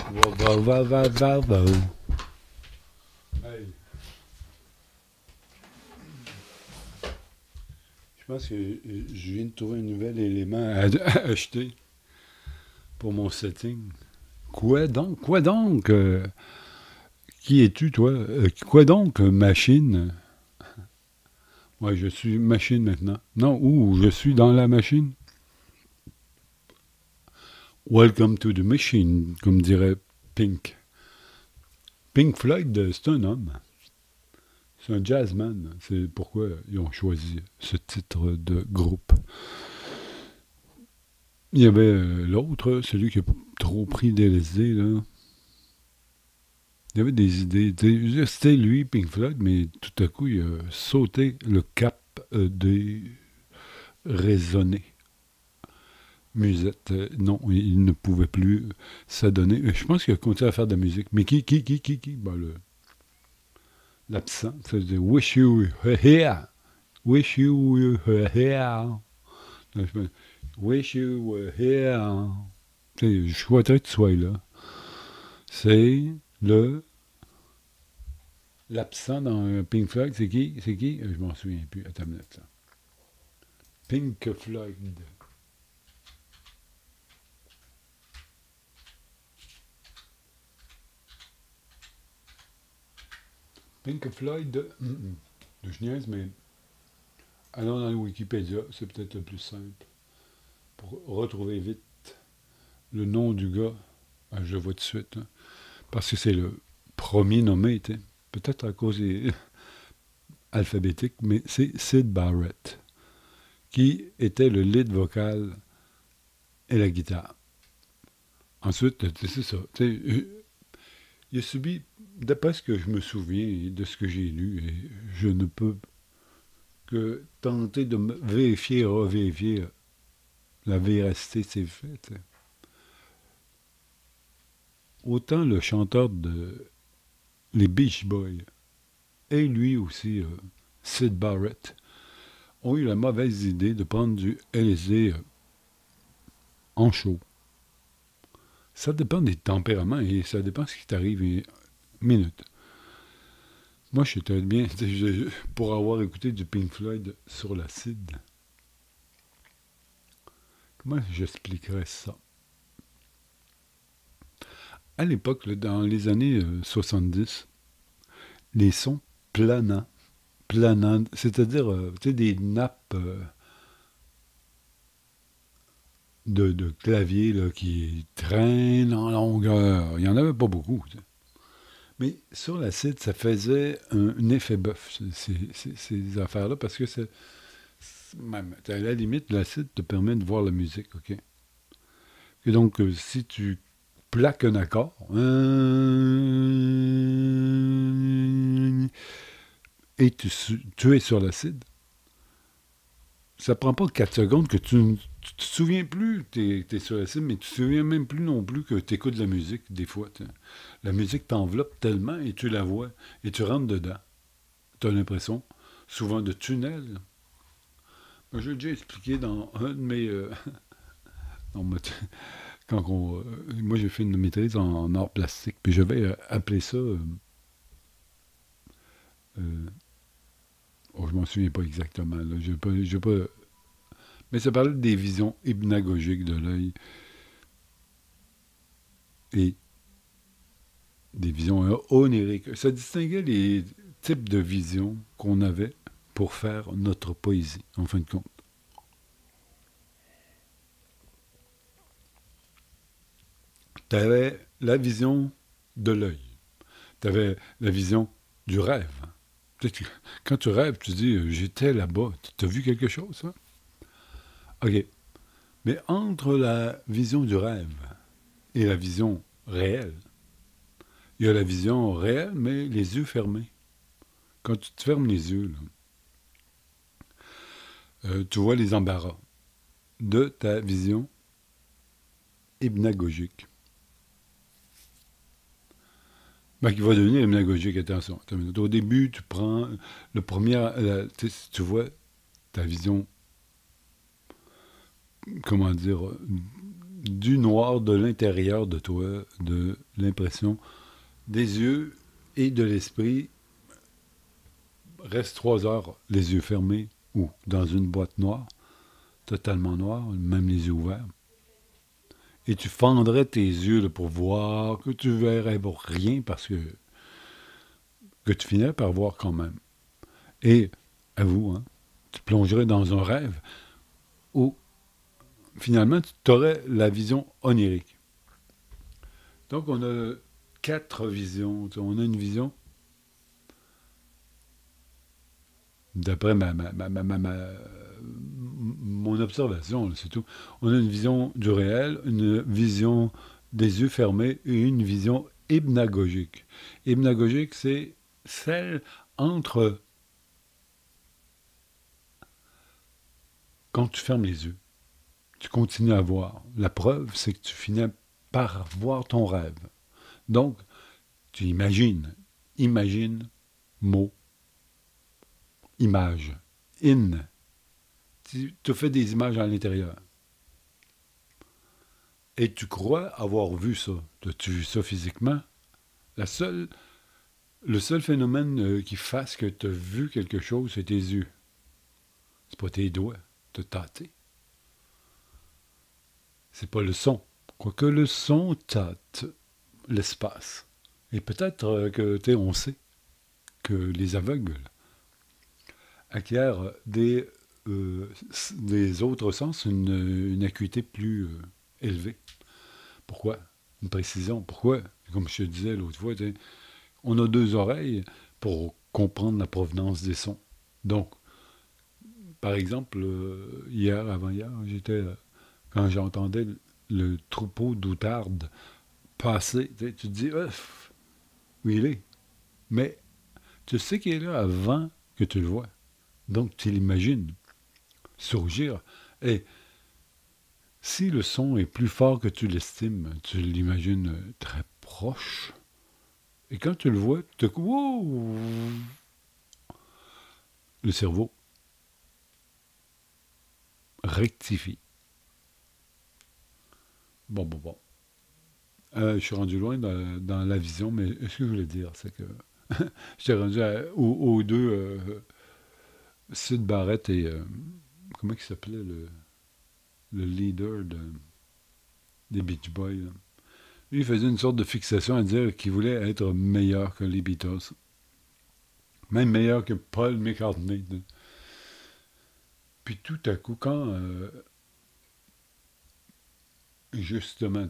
Wow, wow, wow, wow, wow. Hey, je pense que je viens de trouver un nouvel élément à acheter pour mon setting. Quoi donc? Quoi donc? Qui es-tu, toi? Quoi donc, machine? Ouais, je suis machine maintenant. Non, ou je suis dans la machine. Welcome to the machine, comme dirait Pink. Pink Floyd, c'est un homme. C'est un jazzman. C'est pourquoi ils ont choisi ce titre de groupe. Il y avait l'autre, celui qui a trop pris d'LSD, là. Il y avait des idées. C'était lui, Pink Floyd, mais tout à coup, il a sauté le cap des raisonnés. Musette, non, il ne pouvait plus s'adonner. Je pense qu'il a continué à faire de la musique. Mais qui? Ben, l'absent, ça veut dire Wish you were here. Wish you were here. Wish you were here. Je souhaiterais que tu sois là. C'est le l'absent dans Pink Floyd, c'est qui? C'est qui? Je m'en souviens plus. Attends une minute. Là. Pink Floyd. Pink Floyd. Je niaise, mais allons dans le Wikipédia, c'est peut-être le plus simple. Pour retrouver vite le nom du gars, je le vois tout de suite. Hein, parce que c'est le premier nommé, peut-être à cause des alphabétiques, mais c'est Syd Barrett, qui était le lead vocal et la guitare. Ensuite, c'est ça. Il a subi, d'après ce que je me souviens et de ce que j'ai lu, et je ne peux que tenter de vérifier et revérifier la véracité de ces faits. Autant le chanteur de les Beach Boys et lui aussi, Syd Barrett, ont eu la mauvaise idée de prendre du LSD en show. Ça dépend des tempéraments et ça dépend de ce qui t'arrive une minute. Moi, je suis très bien pour avoir écouté du Pink Floyd sur l'acide. Comment j'expliquerais ça? À l'époque, là, dans les années 70, les sons planants, c'est-à-dire des nappes de clavier là, qui traînent en longueur. Il n'y en avait pas beaucoup. T'sais. Mais sur l'acide, ça faisait un effet bœuf, ces affaires-là, parce que même, à la limite, l'acide te permet de voir la musique, OK? Et donc, si tu plaques un accord, et tu es sur l'acide, ça prend pas 4 secondes que tu te souviens plus que tu es sur l'acide, mais tu te souviens même plus non plus que tu écoutes de la musique, des fois. T'sais. La musique t'enveloppe tellement et tu la vois, et tu rentres dedans. Tu as l'impression, souvent, de tunnel. J'ai déjà expliqué dans un de mes... quand moi, j'ai fait une maîtrise en art plastique, puis je vais appeler ça... je m'en souviens pas exactement. Là. J'ai pas, mais ça parlait des visions hypnagogiques de l'œil et des visions oniriques. Ça distinguait les types de visions qu'on avait pour faire notre poésie, en fin de compte. Tu avais la vision de l'œil. Tu avais la vision du rêve. Quand tu rêves, tu dis j'étais là-bas. Tu as vu quelque chose, ça? OK. Mais entre la vision du rêve et la vision réelle, il y a la vision réelle, mais les yeux fermés. Quand tu te fermes les yeux, là, tu vois les embarras de ta vision hypnagogique. Ben, qui va devenir hypnagogique, attention. Au début, tu prends le premier... tu vois ta vision, comment dire, du noir de l'intérieur de toi, de l'impression des yeux et de l'esprit. Reste 3 heures les yeux fermés ou dans une boîte noire, totalement noire, même les yeux ouverts. Et tu fendrais tes yeux là, pour voir que tu verrais pour rien parce que tu finirais par voir quand même. Et, avoue, hein, tu plongerais dans un rêve où finalement tu aurais la vision onirique. Donc on a 4 visions. On a une vision, d'après mon observation, c'est tout. On a une vision du réel, une vision des yeux fermés et une vision hypnagogique. Hypnagogique, c'est celle entre quand tu fermes les yeux. Tu continues à voir. La preuve, c'est que tu finis par voir ton rêve. Donc, tu imagines. Imagine, mot, image. In. Tu te fais des images à l'intérieur. Et tu crois avoir vu ça. As-tu vu ça physiquement? Le seul phénomène qui fasse que tu as vu quelque chose, c'est tes yeux. C'est pas tes doigts. Te tâter. C'est pas le son. Quoique le son tâte l'espace. Et peut-être que, on sait que les aveugles acquièrent des autres sens une acuité plus élevée. Pourquoi? Une précision. Pourquoi? Comme je te disais l'autre fois, on a 2 oreilles pour comprendre la provenance des sons. Donc, par exemple, hier, avant-hier, quand j'entendais le troupeau d'outardes passer, tu te dis, où il est? Mais tu sais qu'il est là avant que tu le vois. Donc, tu l'imagines surgir. Et si le son est plus fort que tu l'estimes, tu l'imagines très proche. Et quand tu le vois, wow, le cerveau rectifie. Bon. Je suis rendu loin dans la vision, mais ce que je voulais dire, c'est que j'étais rendu aux deux, Syd Barrett et... comment il s'appelait le leader des Beach Boys? Là. Lui, il faisait une sorte de fixation à dire qu'il voulait être meilleur que les Beatles. Même meilleur que Paul McCartney. Puis tout à coup, quand justement,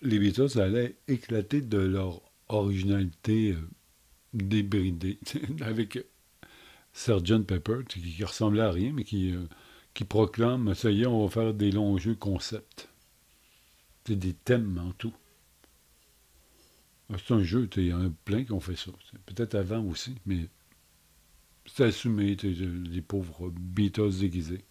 les Beatles allaient éclater de leur originalité débridée, avec Sgt. Pepper, qui ressemblait à rien, mais qui proclame, ça y est, on va faire des longs jeux concept. C'est des thèmes en tout. C'est un jeu, il y en a plein qui ont fait ça. Peut-être avant aussi, mais c'est assumé, les pauvres Beatles déguisés.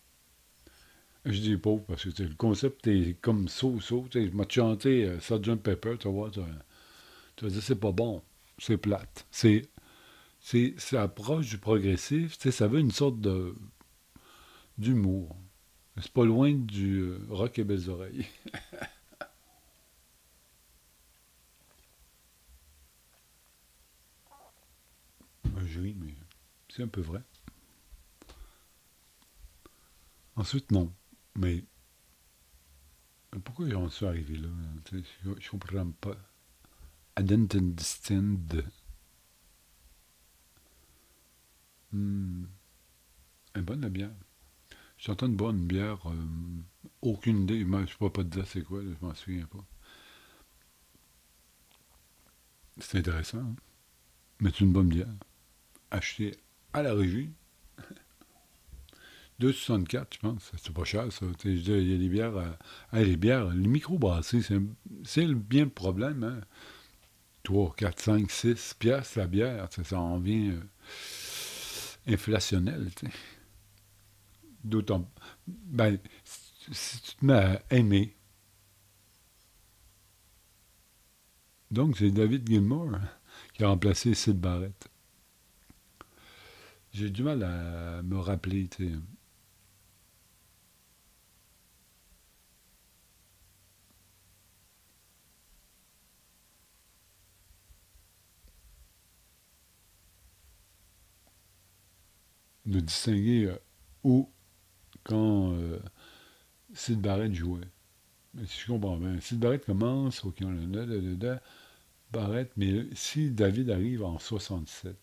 Je dis pauvre parce que le concept est comme so-so. Je m'ai chanté Sgt. Pepper, tu vois, tu vas dire c'est pas bon, c'est plate. C'est approche du progressif, ça veut une sorte d'humour. C'est pas loin du rock et belles oreilles. Je ris, mais c'est un peu vrai. Ensuite, non. Mais pourquoi j'en suis arrivé là? Je comprends pas. I didn't understand. Elle est bonne la bière. J'entends une bonne bière. Aucune idée. Moi, je ne peux pas te dire c'est quoi. Là, je m'en souviens pas. C'est intéressant. Hein? Mais c'est une bonne bière. Achetée à la régie. 2,64, je pense. C'est pas cher, ça. Il y a des bières... les bières, les micro-brassées, c'est bien le problème. Hein? 3, 4, 5, 6 piastres la bière. Ça en vient inflationnel. T'sais. D'autant... Ben, si tu te mets à aimer... Donc, c'est David Gilmour qui a remplacé Syd Barrett. J'ai du mal à me rappeler, tu sais. de distinguer où, quand Syd Barrett jouait. Mais si je comprends bien, Syd Barrett commence, ok, on a Barrett, mais si David arrive en 67,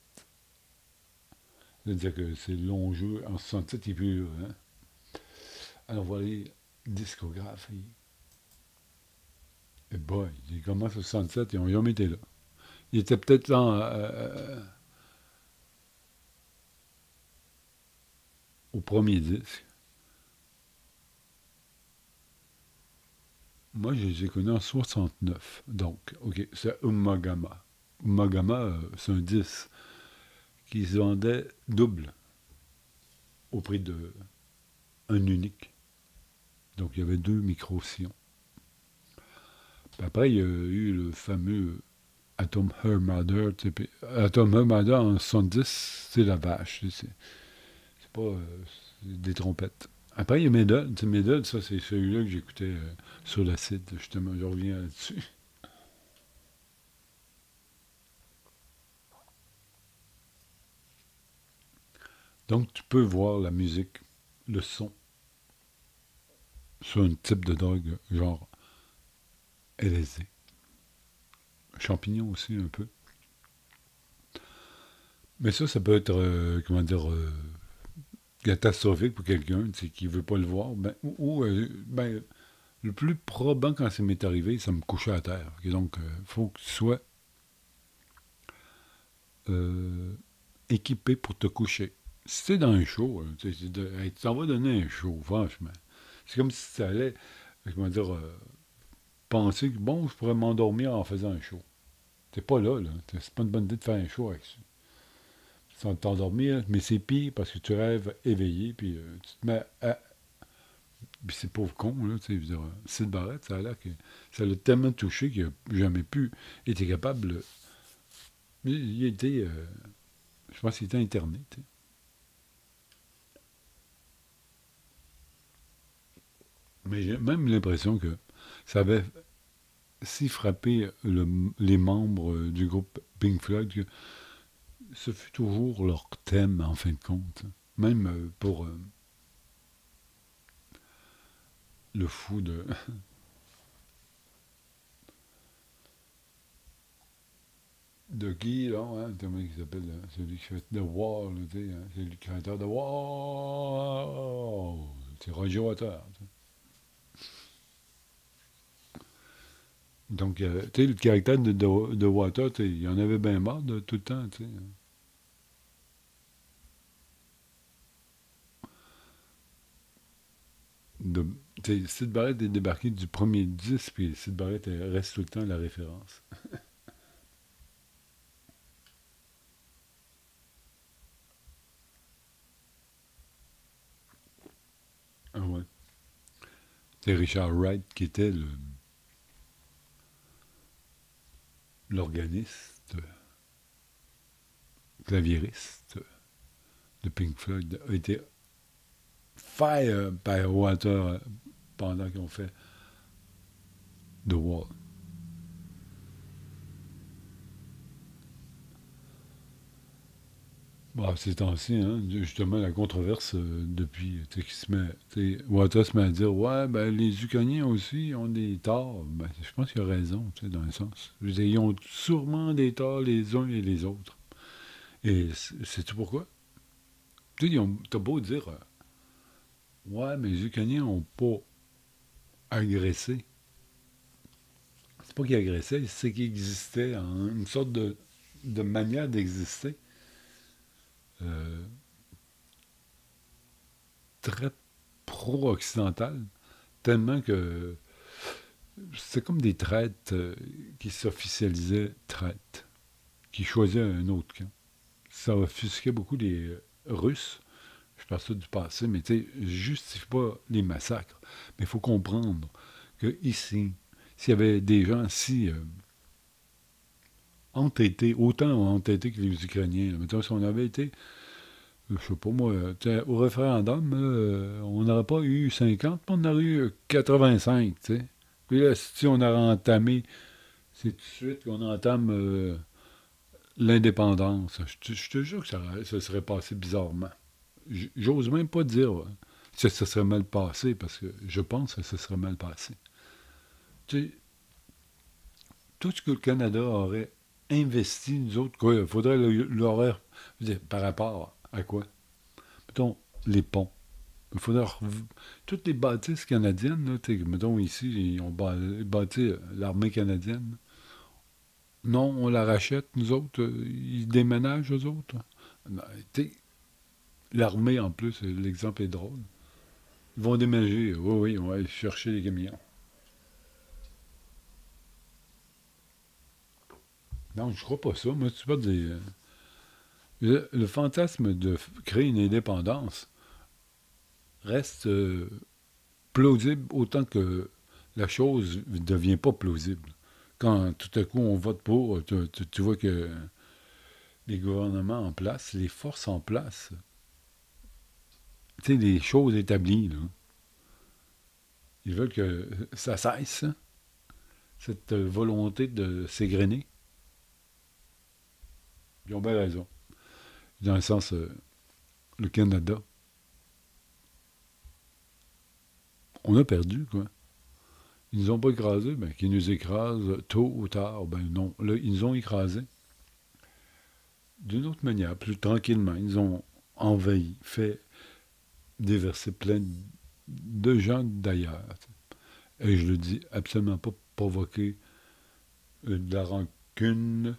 c'est-à-dire que c'est le long jeu, en 67, il est plus là, hein? Alors voilà les discographies. Et boy, il commence en 67, ils n'ont jamais été là. Il était peut-être là au premier disque. Moi, je les ai connus en 69. Donc, OK, c'est Ummagama. Ummagama, c'est un disque qui se vendait double au prix de un unique. Donc, il y avait deux micro-sillons. Puis après, il y a eu le fameux Atom Her Mother. Atom Her Mother en 70, c'est la vache. C'est pas c'est des trompettes. Après, il y a Medal. Medal, ça, c'est celui-là que j'écoutais sur la site, justement. Je reviens là-dessus. Donc, tu peux voir la musique, le son, sur un type de drogue, genre LSD. Champignon aussi, un peu. Mais ça peut être, comment dire, catastrophique pour quelqu'un qui ne veut pas le voir. Ben, ben, le plus probant quand ça m'est arrivé, ça me couchait à terre. Et donc, il faut que tu sois euh, équipé pour te coucher. Si tu es dans un show, hey, tu t'en vas donner un show, franchement. C'est comme si tu allais, comment dire, penser que, bon, je pourrais m'endormir en faisant un show. T'es pas là, là. C'est pas une bonne idée de faire un show avec ça. Sans t'endormir, mais c'est pire parce que tu rêves éveillé, puis tu te mets à. Puis c'est pauvre con, là, tu sais, je veux dire, Syd Barrett, ça a l'air que ça l'a tellement touché qu'il n'a jamais pu, était capable. Il était, je pense qu'il était interné, tu sais. Mais j'ai même l'impression que ça avait si frappé les membres du groupe Pink Floyd que ce fut toujours leur thème, en fin de compte. Même pour le fou de Guy, là, hein, comment il s'appelle, là, celui qui fait The Wall, tu sais, hein, c'est le créateur de Wall. C'est Roger Waters. Tu sais. Donc, tu sais, le caractère de Waters, tu sais, il y en avait bien marre de tout le temps, tu sais. De, tu sais, Syd Barrett est débarqué du premier disque, puis Syd Barrett reste tout le temps la référence. Ah ouais. C'est Richard Wright qui était l'organiste, claviériste de Pink Floyd, a été fire par Water pendant qu'ils ont fait The Wall. Bon, ces temps-ci, hein, justement, la controverse depuis, tu sais, qui se met, tu sais, Water se met à dire, ouais, ben, les Ukrainiens aussi ont des torts. Ben, je pense qu'il a raison, tu sais, dans un sens. Je veux dire, ils ont sûrement des torts les uns et les autres. Et sais-tu pourquoi? Tu sais, t'as beau dire, ouais, mais les Ukrainiens n'ont pas agressé. C'est pas qu'ils agressaient, c'est qu'ils existaient en une sorte de manière d'exister euh, très pro-occidentale, tellement que c'est comme des traites qui s'officialisaient traites, qui choisissaient un autre camp. Ça offusquait beaucoup les Russes. Je parle ça du passé, mais tu sais, je justifie pas les massacres. Mais il faut comprendre que ici, s'il y avait des gens si entêtés, autant entêtés que les Ukrainiens, là, mettons, si on avait été, je sais pas moi, au référendum, on n'aurait pas eu 50, mais on aurait eu 85, tu sais. Puis là, si on a entamé, c'est tout de suite qu'on entame l'indépendance. Je te jure que ça serait passé bizarrement. j'ose même pas dire que ça serait mal passé, parce que je pense que ce serait mal passé. Tu sais, tout ce que le Canada aurait investi, nous autres, quoi, il faudrait l'horaire par rapport à quoi? Mettons, les ponts. Il faudrait toutes les bâtisses canadiennes, là, mettons ici, ils ont bâti l'armée canadienne. Non, on la rachète, nous autres, ils déménagent, eux autres. Non, l'armée, en plus, l'exemple est drôle. Ils vont déménager, oui, oui, on va aller chercher les camions. Non, je crois pas ça. Moi, tu parles des... le fantasme de créer une indépendance reste plausible autant que la chose ne devient pas plausible. Quand tout à coup on vote pour, tu vois que les gouvernements en place, les forces en place, tu sais, les choses établies, là, ils veulent que ça cesse, hein, cette volonté de s'égrener. Ils ont bien raison. Dans le sens, le Canada, on a perdu, quoi. Ils nous ont pas écrasés, ben, qu'ils nous écrasent tôt ou tard, ben non. Là, ils nous ont écrasés d'une autre manière, plus tranquillement. Ils ont envahi, fait déverser plein de gens d'ailleurs. Et je le dis absolument pas pour provoquer de la rancune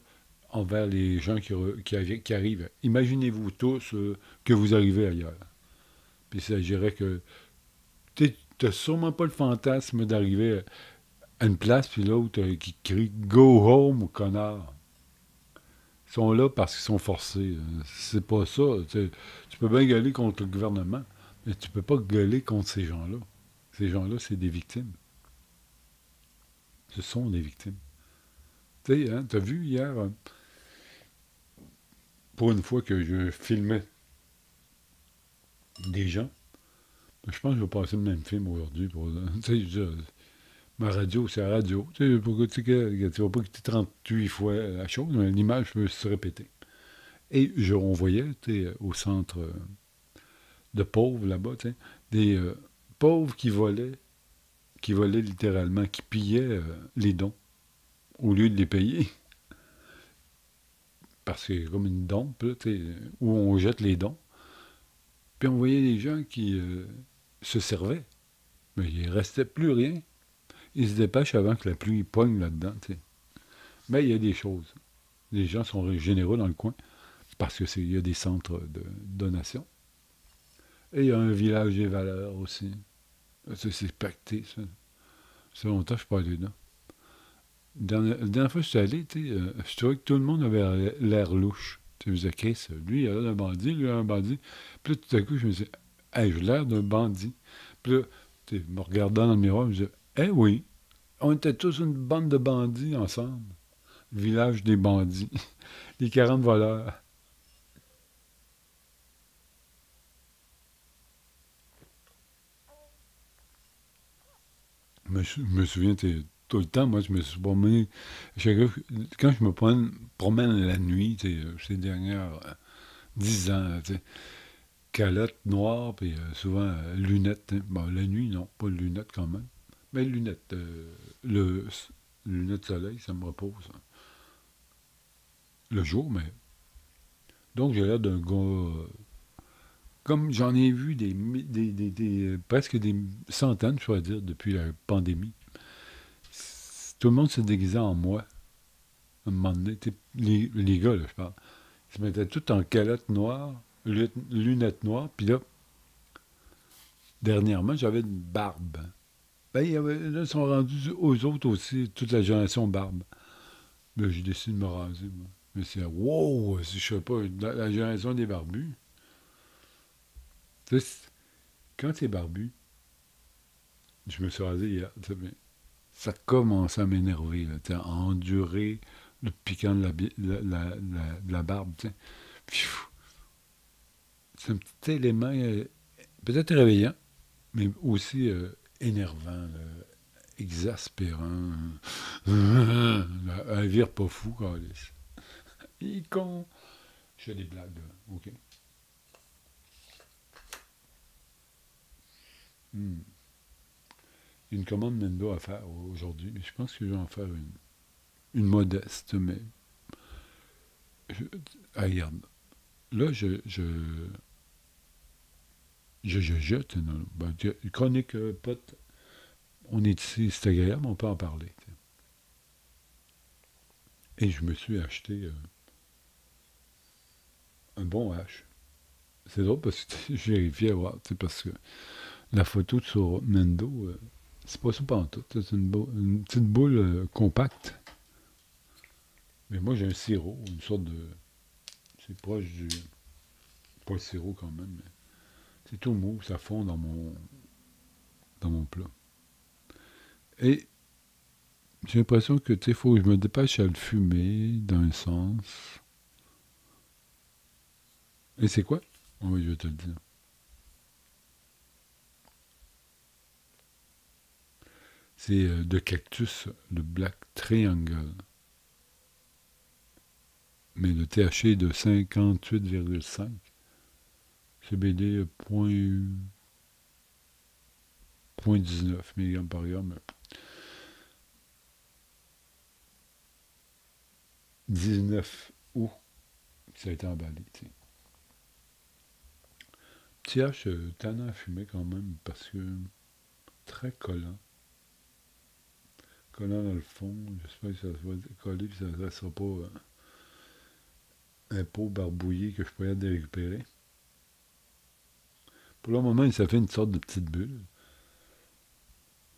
envers les gens qui arrivent. Imaginez-vous tous que vous arrivez ailleurs. Puis il s'agirait que tu n'as sûrement pas le fantasme d'arriver à une place, puis l'autre qui crie «Go home, connard!» Ils sont là parce qu'ils sont forcés. C'est pas ça. Tu peux bien gueuler contre le gouvernement, mais tu peux pas gueuler contre ces gens-là. Ces gens-là, c'est des victimes. Ce sont des victimes. Tu sais, hein, t'as vu hier, pour une fois que je filmais des gens, je pense que je vais passer le même film aujourd'hui. Tu sais, ma radio, c'est la radio. Tu sais, pourquoi tu vas pas quitter 38 fois la chose, mais l'image peut se répéter. Et on voyait, tu sais, au centre de pauvres là-bas, tu sais, des pauvres qui volaient littéralement, qui pillaient les dons au lieu de les payer. Parce que c'est comme une dompe, là, tu sais, où on jette les dons. Puis on voyait des gens qui se servaient, mais il ne restait plus rien. Ils se dépêchent avant que la pluie pogne là-dedans, tu sais. Mais il y a des choses. Les gens sont généreux dans le coin parce qu'il y a des centres de donation. Et il y a un village des valeurs aussi. Ça, c'est pacté, ça. Ça fait longtemps que je suis pas allé là. La dernière fois que je suis allé, je trouvais que tout le monde avait l'air louche. Tu sais, Chris, lui, il a l'air d'un bandit, lui, il a l'air d'un bandit. Puis là, tout à coup, je me disais, hey, j'ai l'air d'un bandit. Puis là, me regardant dans le miroir, je me disais, eh oui, on était tous une bande de bandits ensemble. Village des bandits. Les 40 voleurs. Je me souviens, tout le temps, moi, je me suis promené. Quand je me promène la nuit, ces dernières 10 ans, calotte noire, puis souvent lunettes. Hein. Bon, la nuit, non, pas lunettes quand même. Mais lunettes, lunettes de soleil, ça me repose. Hein. Le jour, mais. Donc, j'ai l'air d'un gars. Comme j'en ai vu presque des centaines, je pourrais dire, depuis la pandémie. Tout le monde se déguisait en moi. À un moment donné, les gars, là, je parle. Ils se mettaient tout en calotte noire, lunettes noires, puis là, dernièrement, j'avais une barbe. Ben, là, ils sont rendus aux autres aussi, toute la génération barbe. Ben, j'ai décidé de me raser, moi. Mais c'est, wow, si je sais pas, la génération des barbus. Tu sais, quand t'es barbu, je me suis rasé hier, ça commence à m'énerver, là, à endurer le piquant de de la barbe. C'est un petit élément peut-être réveillant, mais aussi énervant, là, exaspérant. Elle vire pas fou, Carlis. Il est con. Je fais des blagues, là. OK. Hmm. Une commande Nendo à faire aujourd'hui. Je pense que je vais en faire une modeste, mais je, regarde. Là, je jette une chronique pote. On est ici, c'est agréable, on peut en parler. T'sais. Et je me suis acheté un bon H. C'est drôle parce que j'ai vérifié à voir, parce que la photo sur Nendo, c'est pas ça pantoute. C'est une petite boule compacte. Mais moi, j'ai un sirop, une sorte de. C'est proche du. Pas le sirop quand même, mais c'est tout mou, ça fond dans mon plat. Et j'ai l'impression que, tu sais, faut que je me dépêche à le fumer, dans un sens. Et c'est quoi? Oui, je vais te le dire. C'est de cactus, le Black Triangle. Mais le THC est de 58,5. CBD 0,19 mg par gramme. 19 août, ça a été emballé. T'sais. Petit H tannant à fumer quand même parce que très collant. Collant dans le fond. J'espère que ça va coller et ça ne sera pas un pot barbouillé que je pourrais récupérer. Pour le moment, ça fait une sorte de petite bulle.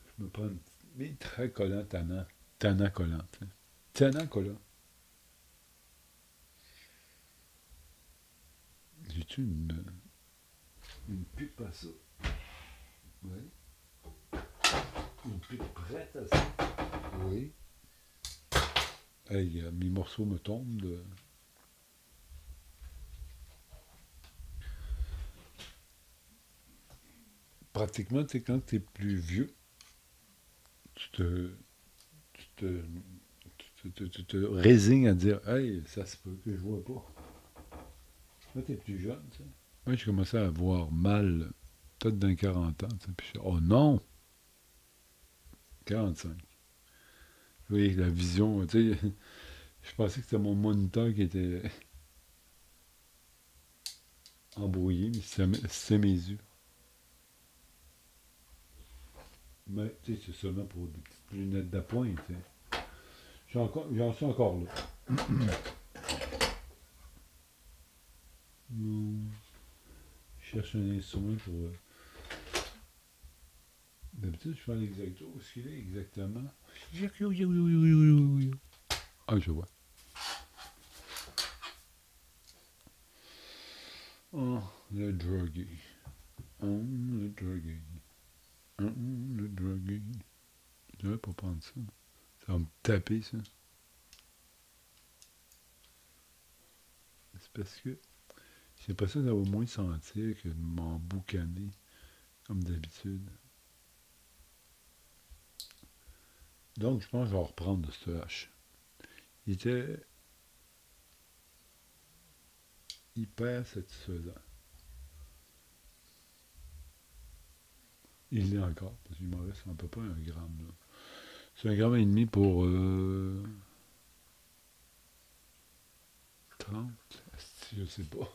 Je me prends une petite... Mais très collant, tannant. Tannant collant. T'sais. Tannant collant. J'ai-tu une pipe à ça? Oui. Une pipe prête à ça? Oui. Hey, mes morceaux me tombent de... Pratiquement, tu sais, quand tu es plus vieux, tu te, tu te, tu te résignes à dire hey, ça se peut que je vois pas. Quand tu es plus jeune, tu sais. Moi, j'ai commencé à avoir mal, peut-être dans 40 ans. Tu sais, puis oh non, 45. Oui, la vision, tu sais, je pensais que c'était mon moniteur qui était embrouillé, mais c'est mes yeux. Mais tu sais, c'est seulement pour des petites lunettes d'appoint, tu sais. J'en suis encore là. Non, je cherche un instrument pour. D'habitude, je fais un exacto. Où est-ce qu'il est exactement? Ah, je vois. Oh, le drogué. Oh, le drogué. Oh, le drogué. Je devrais pas prendre ça. Ça va me taper, ça. C'est parce que c'est pas ça que ça va moins sentir que de m'emboucaner, comme d'habitude. Donc, je pense que je vais reprendre de ce hache. Il était hyper satisfaisant. Il l'est encore, parce qu'il m'en reste à peu près 1 gramme. Là. C'est 1,5 grammes pour 30, je sais pas.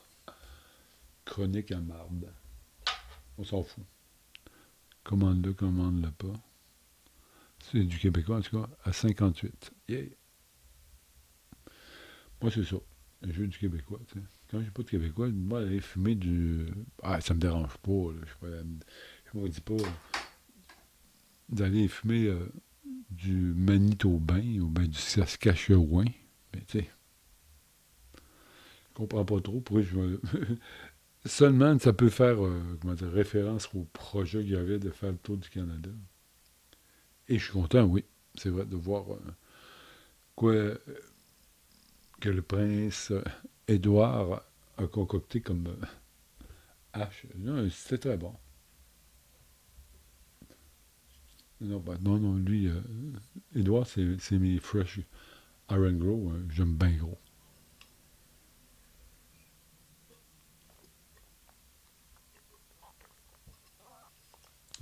Chronique à marde. On s'en fout. Commande-le pas. C'est du québécois, en tout cas, à 58. Yeah. Moi, c'est ça. Je veux du québécois, tu sais. Quand j'ai pas de québécois, moi, aller fumer du... Ah, ça me dérange pas, là. Je me dis pas d'aller fumer du Manitobain ou bien du Saskatchewan. Mais tu sais, je comprends pas trop pourquoi je vais... Seulement, ça peut faire comment dire, référence au projet qu'il y avait de faire le tour du Canada. Et je suis content, oui. C'est vrai, de voir quoi que le prince Édouard a concocté comme hache. Non, c'était très bon. Non, bah, non, lui, Édouard, c'est mes fresh Iron Grow. J'aime bien gros.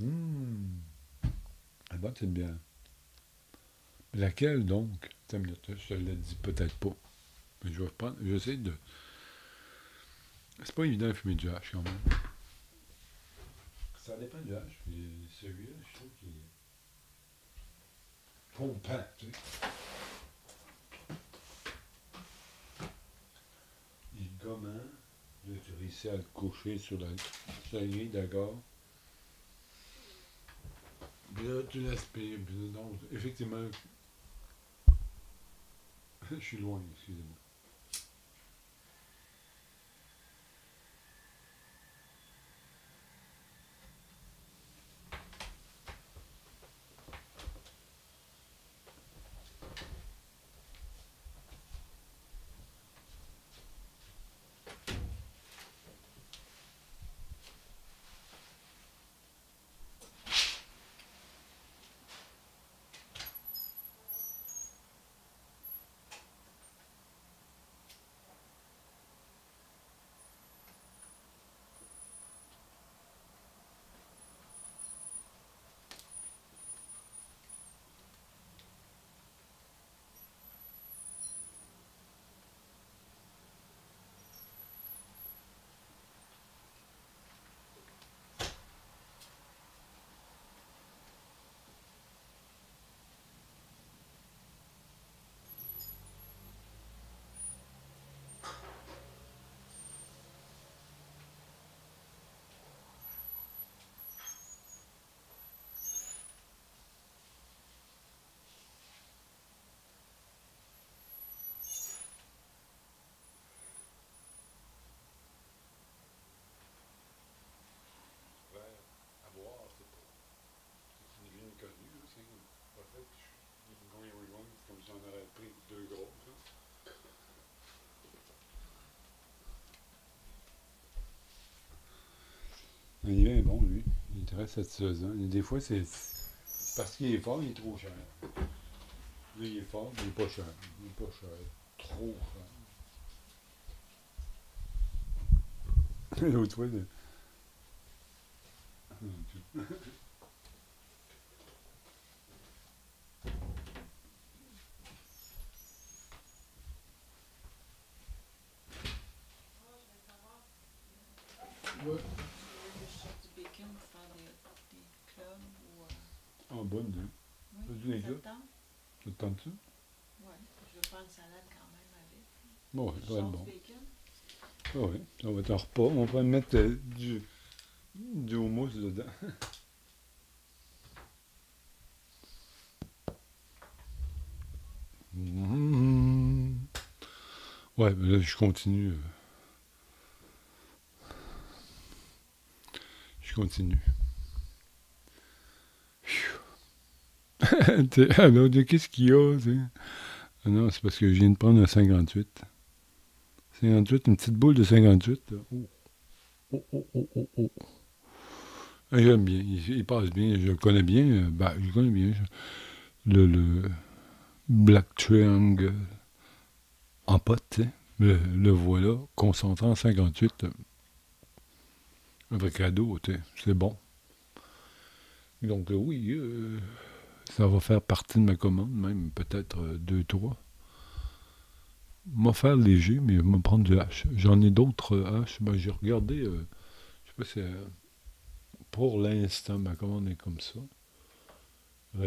Hum, la bonne, c'est bien. Laquelle donc? Attends une minute, je te l'ai dit peut-être pas. Mais je vais prendre, j'essaie de. C'est pas évident de fumer du hash quand même. Ça dépend du hash, puis celui-là, je trouve qu'il est compact, tu sais. Il est gommant. Là, tu réussis à le coucher sur la grille d'accord. Puis là, tu l'aspires. Puis là, donc, effectivement, je suis loin, excusez-moi. À voir, c'est une ligne connue, là, c'est pas fait que je suis going everyone, comme si j'en aurais pris deux grosses. Là. Il est bon, lui. Il est très satisfaisant. Et des fois, c'est parce qu'il est fort, il est trop cher. Là, il est fort, mais il est pas cher. Il est pas cher. Trop cher. L'autre fois, ouais. Du bacon pour faire des clubs ou. En bonne, hein. Oui, Vas-y, les ça gars. te tente? Ça te tente ça? Oui. Je vais faire une salade quand même avec. Bon, ouais, Je ça va être sors du bon. bacon. Ah ouais, ça va être un repas. On va mettre du houmous dedans. Ouais, mais là, je continue. Je continue. Alors, qu'est-ce qu'il y a, tu sais? Ah non, c'est parce que je viens de prendre un 58. 58, une petite boule de 58. Là. Oh, oh, oh, oh, oh, oh. Ah, j'aime bien, il passe bien, je le connais bien. Bah, je le connais bien. Le Black Triangle en pote, tu sais. Le voilà, concentrant 58. Un vrai cadeau, tu sais. C'est bon. Donc, oui, ça va faire partie de ma commande, même peut-être 2, 3. M'a faire léger, mais me prendre du hache. J'en ai d'autres haches. Ben, j'ai regardé, je sais pas si pour l'instant ma commande est comme ça. Il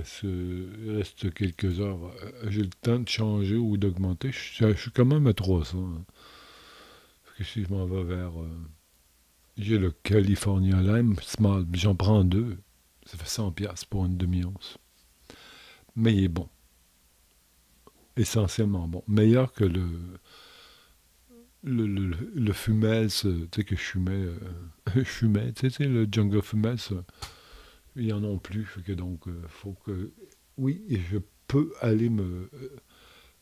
reste quelques heures. J'ai le temps de changer ou d'augmenter. Je suis quand même à 300. Hein. Parce que si je m'en vais vers. J'ai le California Lime Small. J'en prends 2. Ça fait 100$ pour une demi-once. Mais il est bon. Essentiellement bon. Meilleur que le Fumels, tu sais, que je fumais. Je fumais, tu sais, le Jungle Fumels. Ils en ont plus. Fait que donc, faut que. Oui, et je peux aller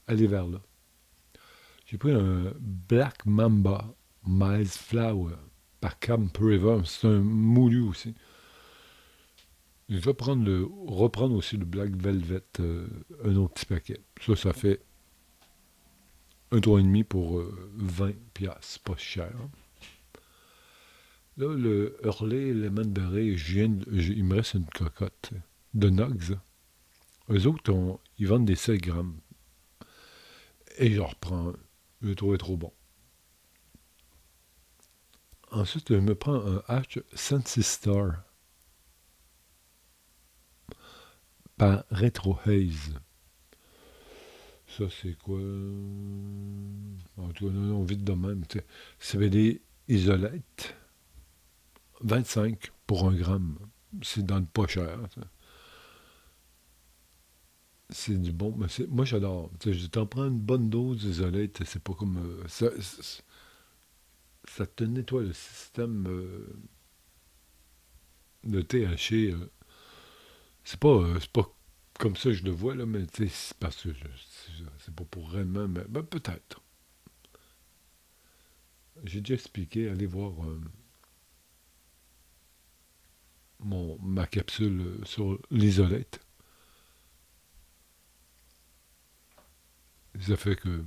vers là. J'ai pris un Black Mamba Miles Flower par Camp River. C'est un moulu aussi. Je vais reprendre aussi le Black Velvet, un autre petit paquet. Ça fait un 3,5 pour 20$. C'est pas cher. Là, le Hurley Lemon Berry, il me reste une cocotte de Nugs. Eux autres, ils vendent des 7 grammes. Et je reprends. Je le trouvais trop bon. Ensuite, je me prends un H Sensi Star par Retro Haze. Ça, c'est quoi? En tout cas, non, vite de même. C'est des isolettes. 25 pour 1 gramme. C'est dans le pas cher. Ça. C'est du bon. Mais moi, j'adore. Je t'en prends une bonne dose d'isolette. C'est pas comme. Ça te nettoie le système de THC. C'est pas comme ça que je le vois, là, mais c'est parce que c'est pas pour vraiment. Mais ben, peut-être. J'ai déjà expliqué. Allez voir ma capsule sur l'isolette. Ça fait que.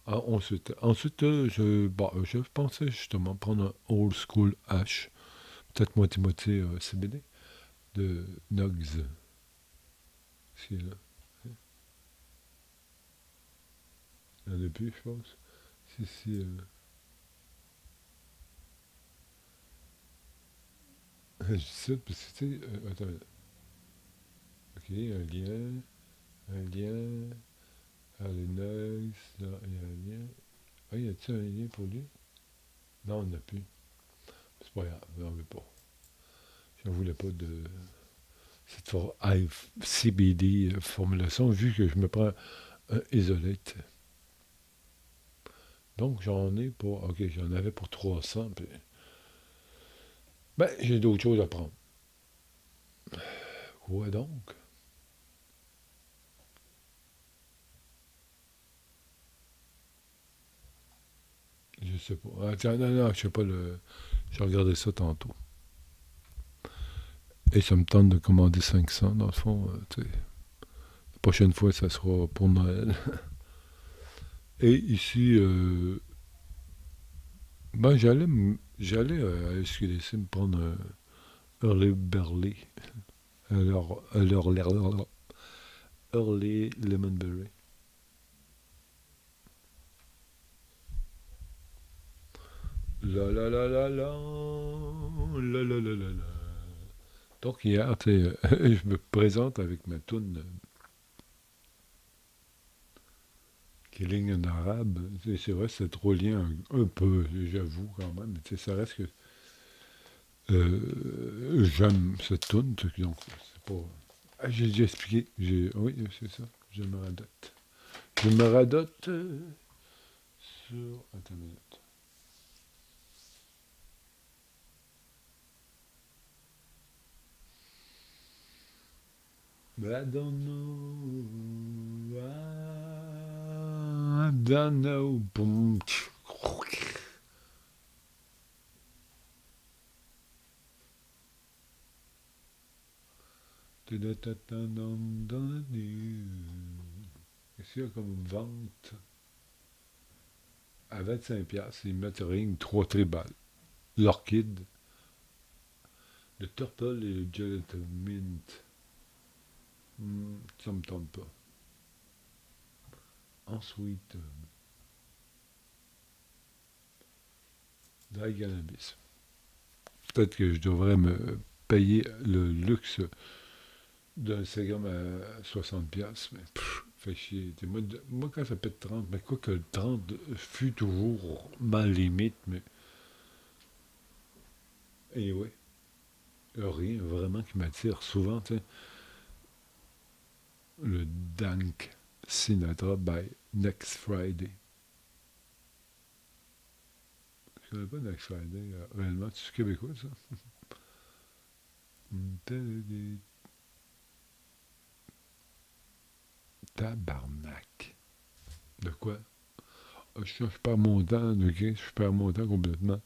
Ensuite, je pensais justement prendre un old school H, peut-être moitié-moitié CBD, de Nugs. Si, là. Il n'y en a plus, je pense. Si. Je dis ça parce que, tu sais, attends. Ok, un lien, les Nugs, là, il y a un lien. Ah, y a-t-il un lien pour lui? Non, on n'a plus. C'est pas grave, on veut pas. Je ne voulais pas de cette CBD formulation, vu que je me prends un isolate. Donc, j'en ai pour. Ok, j'en avais pour 300. Puis, ben, j'ai d'autres choses à prendre. Quoi donc? Je sais pas. Ah, tiens, non, je sais pas le. J'ai regardé ça tantôt. Et ça me tente de commander 500, dans le fond. La prochaine fois, ça sera pour Noël. Et ici, ben, j'allais à SQDC me prendre un Early Berly. Early Lemonberry. La la la la la. La la la la la. Donc hier, je me présente avec ma toune Killing en arabe. C'est vrai, c'est trop lien un peu, j'avoue quand même. Mais ça reste que j'aime cette toune, donc c'est pas. Ah, j'ai déjà expliqué. Oui, c'est ça. Je me radote. Je me radote sur. Attends une minute. But I don't know. I don't know. Boom. Qu'est-ce qu'il y a comme vente? À 25$, ils mettent ring 3 tribales. L'orchide, le turtle et le gelatin mint. Ça me tente pas. Ensuite, dry cannabis. Peut-être que je devrais me payer le luxe d'un sérum à 60$, mais fait chier. Moi, quand ça pète 30, mais quoi que le 30 fut toujours ma limite, mais. Et oui, rien vraiment qui m'attire. Souvent, tu sais, le Dank Sinatra by Next Friday. Je connais pas Next Friday, réellement. C'est québécois, ça? Tabarnak. De quoi? Ah, je perds mon temps, ok? Je perds mon temps complètement.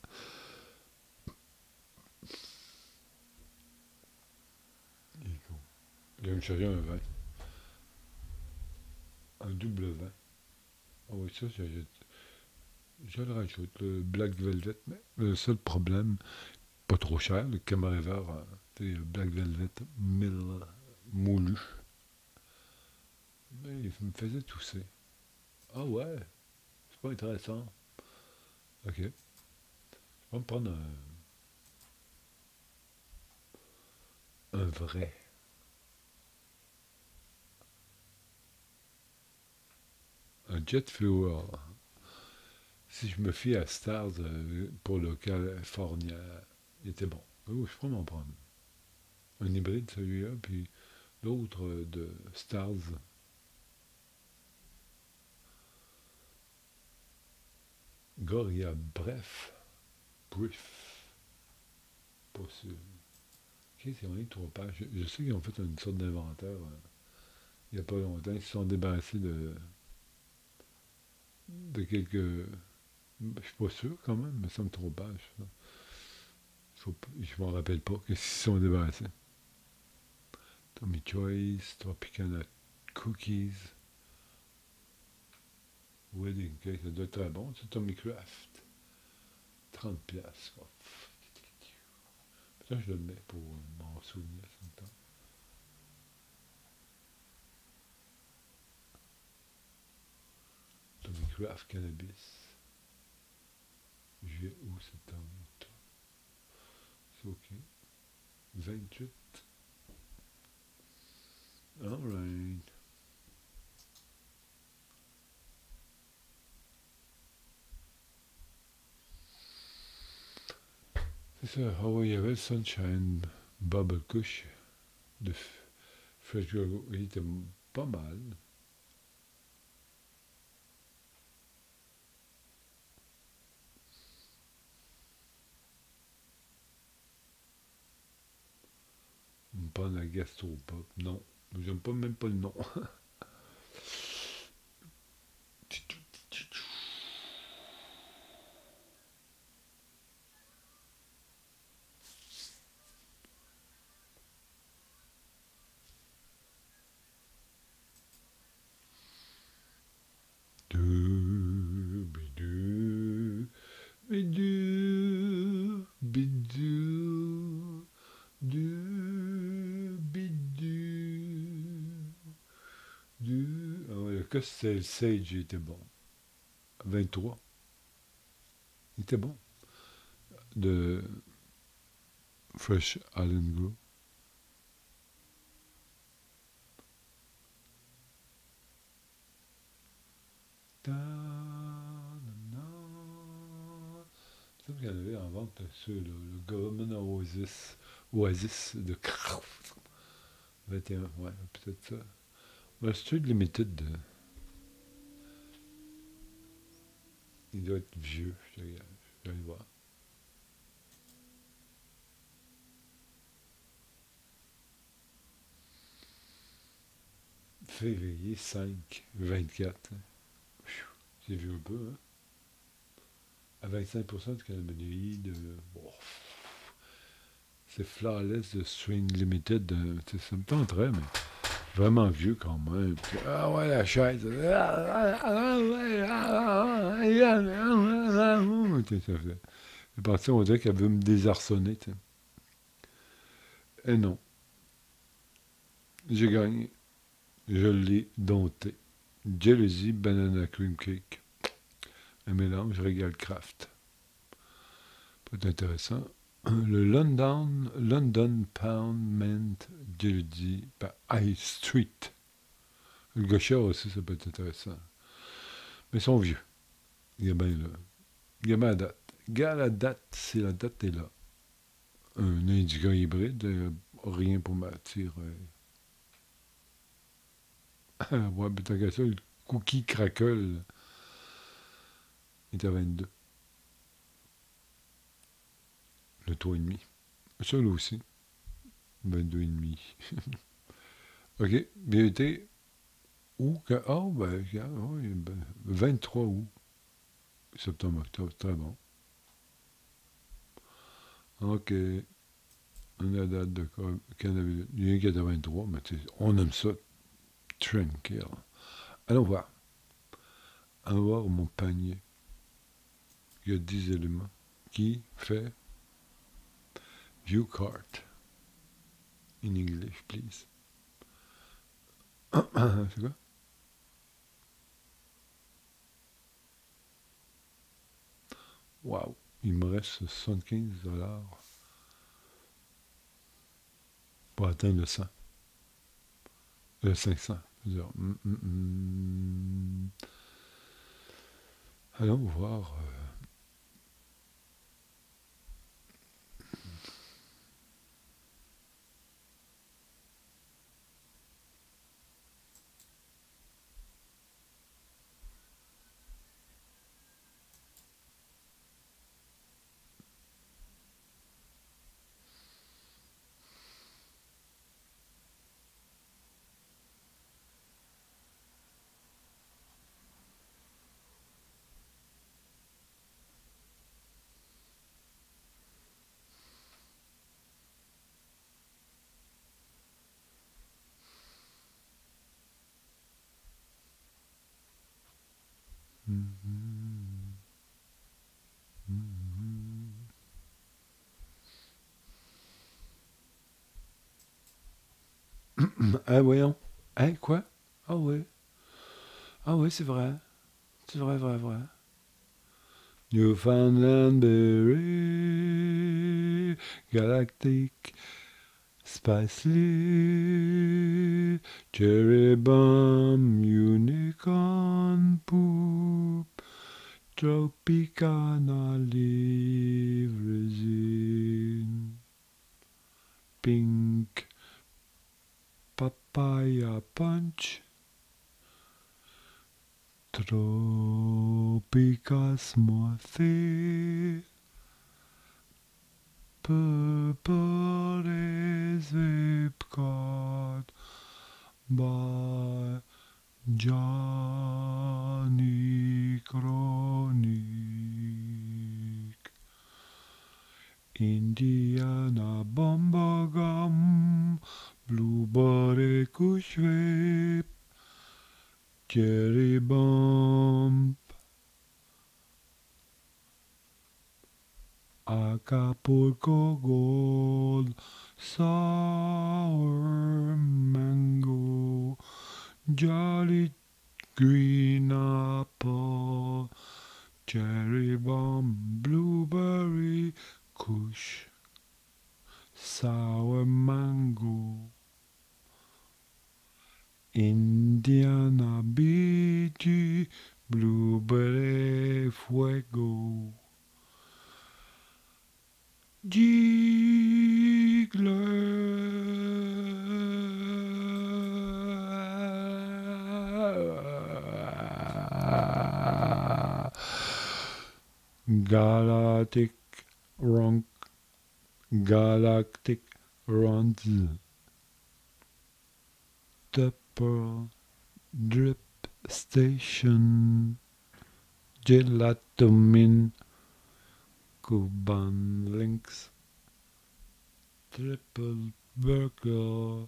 Il va me chercher un vin. Un double vin. Ah oui, ça, Je le rajoute, le Black Velvet. Mais le seul problème, pas trop cher, le Camariver, Black Velvet 1000 moulu. Mais il me faisait tousser. Ah ouais, c'est pas intéressant. Ok, je vais me prendre un vrai. Un jet fuel. Si je me fie à Stars pour le California, il était bon. Oh, je pourrais m'en prendre. Un hybride celui-là, puis l'autre de Stars. Goria, bref. Brief. Pas sûr. Ok, c'est only 3 pages. Je sais qu'ils ont fait une sorte d'inventaire il n'y a pas longtemps. Ils se sont débarrassés de quelques. Je suis pas sûr quand même, mais ça me 3 pages. Ça. Je m'en rappelle pas. Qu'est-ce qu'ils se sont débarrassés? Tommy Choice, Tropicana Cookies, Wedding Cake, ça doit être très bon. C'est Tommy Craft. 30 piastres. Oh, ça, je le mets pour m'en souvenir. Tommy Craft Cannabis. Juillet, août, septembre, octobre. C'est ok. 28. Alright. C'est ça. Ah ouais, il y avait le Sunshine Bubble Kush de Fresh Go. Il était pas mal. Pas la gastropop. Non. J'aime pas même pas le nom. Bidou, bidou, bidou, bidou, bidou. Ah ouais, le Costello Sage était bon. 23. Il était bon. De Fresh Island Group. C'est qu'il y en avait en vente sur le Government Oasis de Kraft. 21, ouais, peut-être ça. Mais c'est une limited de. Il doit être vieux, je vais aller voir. Février 5, 24. J'ai vu un peu, hein. À 25% de cannabinoïdes. Bon, c'est Flawless de String Limited. Ça me tenterait, mais vraiment vieux quand même. Ah ouais, la chaise. C'est parti, on dirait qu'elle veut me désarçonner. T'sais. Et non, j'ai gagné. Je l'ai dompté. Jealousy Banana Cream Cake. Un mélange Regal Craft. Peut être intéressant. Le London Pound Mint Jealousy par High Street. Le gaucher aussi, ça peut être intéressant. Mais ils sont vieux. Il y a bien là. Il y a bien la date. Regarde la date, si la date est là. Un indica hybride, rien pour m'attirer. Ouais, peut-être que ça, le cookie crackle est à 22. Le 3,5. Ça, là aussi. 22,5. OK. Bien été. Août. Oh, ben, oui, ben, 23 août. Septembre, octobre. Très bon. OK. On a la date de cannabis. Il y a un 83, mais on aime ça. Tranquille. Allons voir. Allons voir mon panier. il y a 10 éléments. Qui fait view cart in English, please. C'est quoi? Wow, il me reste 75$ pour atteindre le 100. Le 500. Je veux dire, allons voir. Ah, voyons. Hein, quoi? Ah oui. Ah oui, c'est vrai. C'est vrai, vrai, vrai. Newfoundland Berry, Galactic, Spicely, Cherry Bomb, Unicorn Poop, Tropicana Leaf Resin, Pink, Papaya Punch, Tropica Smoothie, Purple is Whipcord by Johnny Chronic, Indiana Bumblegum, Blueberry Kush Vape, Cherry Bump, Acapulco Gold, Sour Mango, Jolly Green Apple, Cherry Bomb, Blueberry Kush, Sour Mango, Indiana BG, Blueberry Fuego, Jiggler, Galactic Ronk, Galactic Runs, The Pearl Drip Station, Gelatomin, Cuban Links, Triple Burger,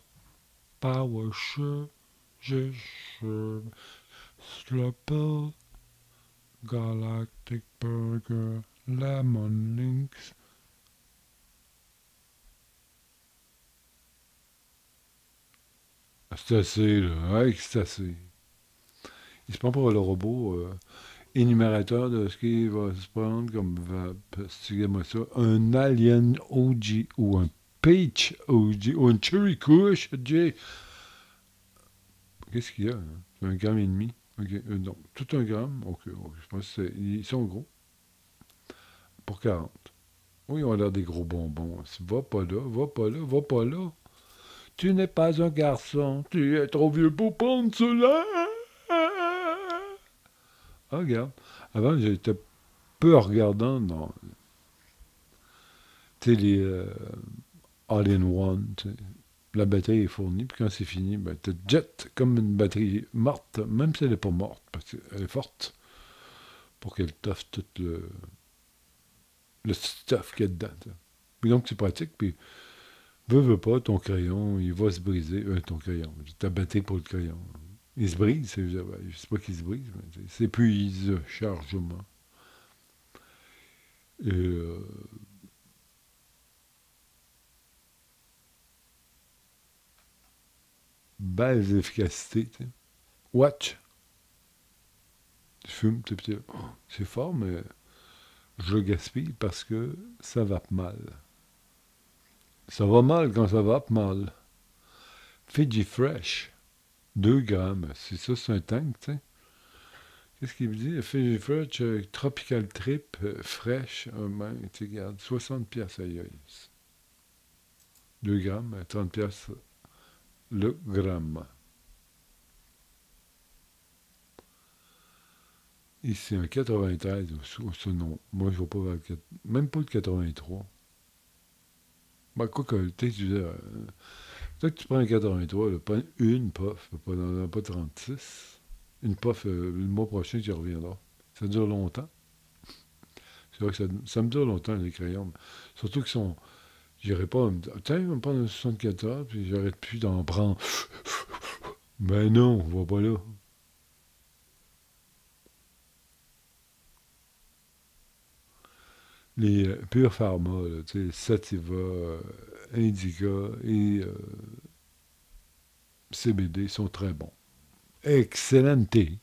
Power Slurple, Galactic Burger, Lemon Links. C'est assez, là. Ouais, c'est assez. Il se prend pour le robot énumérateur de ce qu'il va se prendre comme moi ça. Un Alien OG ou un Peach OG ou un Cherry Kush J. Qu'est-ce qu'il y a? Hein? C'est 1,5 g. Ok, non, tout 1 g. Ok, je pense qu'ils sont gros. Pour 40. Oui, ils ont l'air des gros bonbons. Va pas là, va pas là, va pas là. Tu n'es pas un garçon, tu es trop vieux pour prendre cela. Ah, regarde. Avant, j'étais peu regardant dans les all-in-one. La batterie est fournie, puis quand c'est fini, ben, tu jettes comme une batterie morte, même si elle n'est pas morte, parce qu'elle est forte, pour qu'elle toffe tout le stuff qu'il y a dedans. Ça. Puis donc, c'est pratique, puis veux pas, ton crayon, il va se briser. Ton crayon, ta batterie pour le crayon. Il se brise, je sais pas qu'il se brise, mais c'est épuise chargement. Et baisse d'efficacité, tu sais. Watch. Je fume, tu sais, c'est fort, mais je le gaspille parce que ça va mal. Ça va mal quand ça va mal. Fiji Fresh, 2 grammes. C'est ça, c'est un tank, tu sais. Qu'est-ce qu'il me dit? Fiji Fresh, Tropical Trip, fraîche, ben, tu regardes, 60 piastres aïe. 2 grammes, 30 piastres le gramme. Ici, un 93, ce nom. Moi, je ne vois pas vers le même pas le 83. Ben, quoi que, tu sais, peut-être que tu prends un 83, là, pas une puff, pas 36. Une puff, le mois prochain, tu reviendras. Ça dure longtemps. C'est vrai que ça me dure longtemps, les crayons. Surtout qu'ils sont. J'irai pas me dire, tiens, on va me prendre un 74, puis j'arrête plus d'en prendre. Ben non, on va pas là. Les Pure Pharma, là, tu sais, Sativa, Indica et CBD sont très bons. Excellent thé.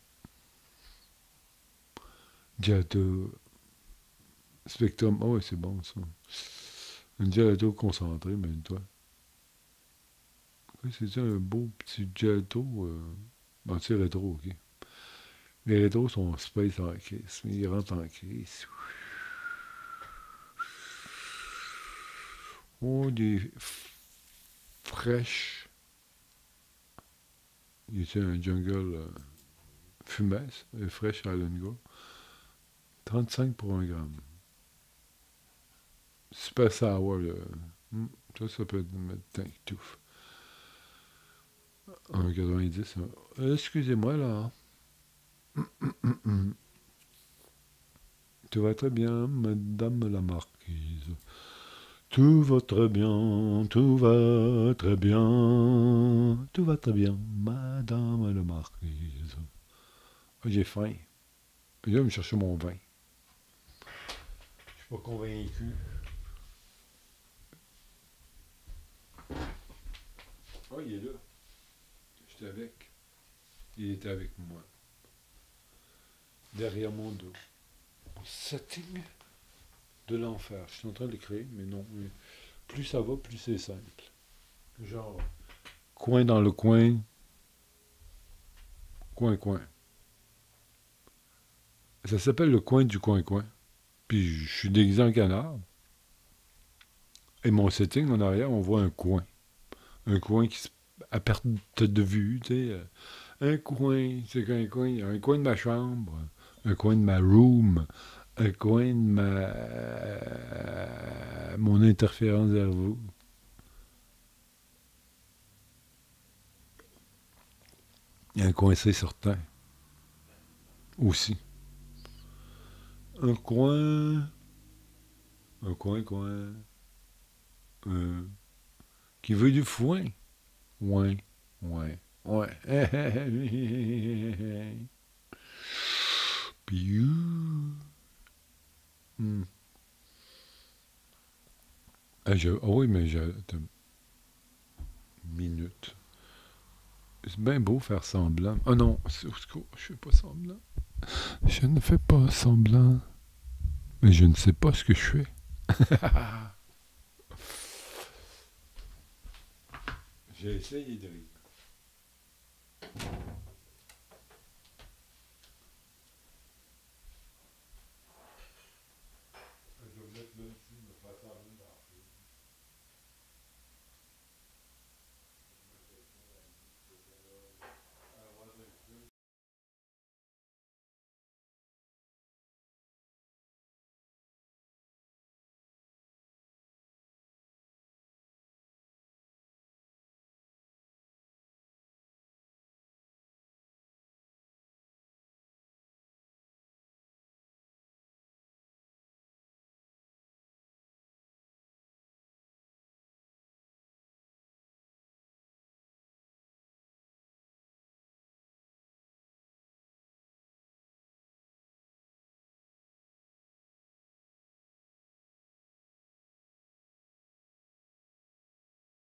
Gelato Spectrum, oh, ouais, c'est bon ça. Un gelato concentré, mais toi. Oui, c'est un beau petit gelato. Bon, c'est rétro, ok. Les rétros sont space en crise, mais ils rentrent en crise. Oh, des fraîches. Il était un jungle fumasse, fraîche Island Gold. 35 pour 1 gramme. Super sour, là. Ça peut mettre tank touffe. 1,90. Excusez-moi, là. Tout va très bien, madame la marquise. Tout va très bien, tout va très bien, tout va très bien, madame la marquise. Ah, j'ai faim. Je vais me chercher mon vin. Je suis pas convaincu. Ah, il est là. J'étais avec. Il était avec moi. Derrière mon dos. Setting de l'enfer. Je suis en train d'écrire, mais non. Plus ça va, plus c'est simple. Genre, coin dans le coin, coin. Ça s'appelle le coin du coin. Puis je suis déguisé en canard. Et mon setting en arrière, on voit un coin. Un coin qui se à perte de vue, tu sais. Un coin, c'est qu'un coin. Un coin de ma chambre, un coin de ma room, un coin de mon interférence vers vous. Il y a un coin, c'est certain. Aussi. Un coin. Un coin. Qui veut du foin. Ouais. Piou. Oui, mais attends une minute. C'est bien beau faire semblant. Oh non, au secours, je fais pas semblant. Je ne fais pas semblant. Mais je ne sais pas ce que je fais. J'ai essayé de rire.